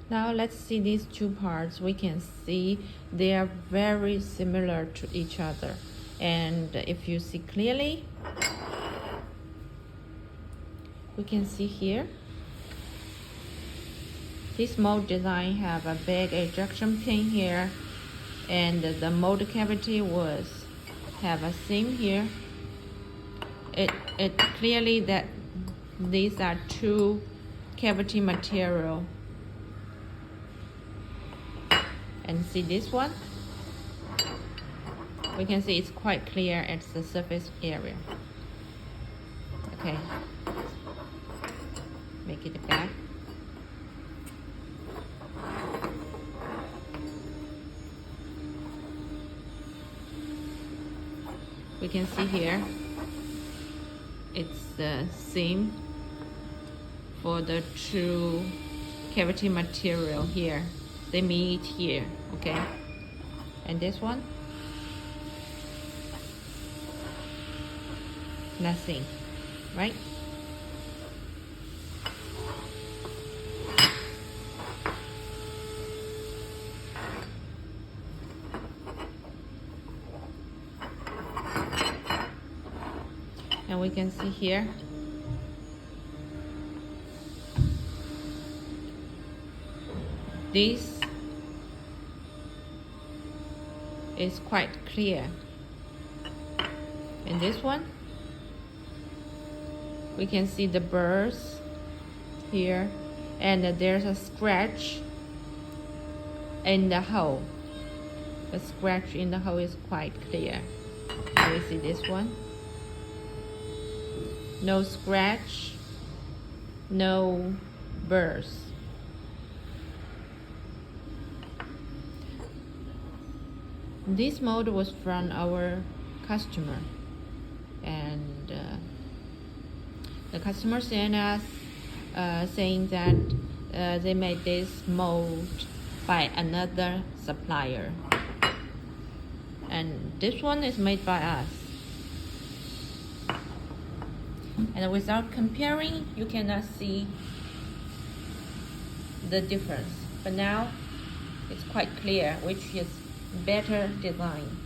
Now let's see these two parts. We can see they are very similar to each other. And if you see clearly, we can see here, this mold design have a big ejection pin here, and the mold cavity was have a seam here. It clearly that these are two cavity material. And see this one? We can see it's quite clear at the surface area. Okay, make it back. We can see here, it's the seam for the two cavity material here. They meet here, okay? And this one? Nothing, right? And we can see here, this is quite clear. And this one, we can see the burrs here, and there's a scratch in the hole. The scratch in the hole is quite clear. Can we see this one? No scratch, no burrs. This mold was from our customer, and the customer sent us saying that they made this mold by another supplier, and this one is made by us. And without comparing, you cannot see the difference. But now it's quite clear which is better design.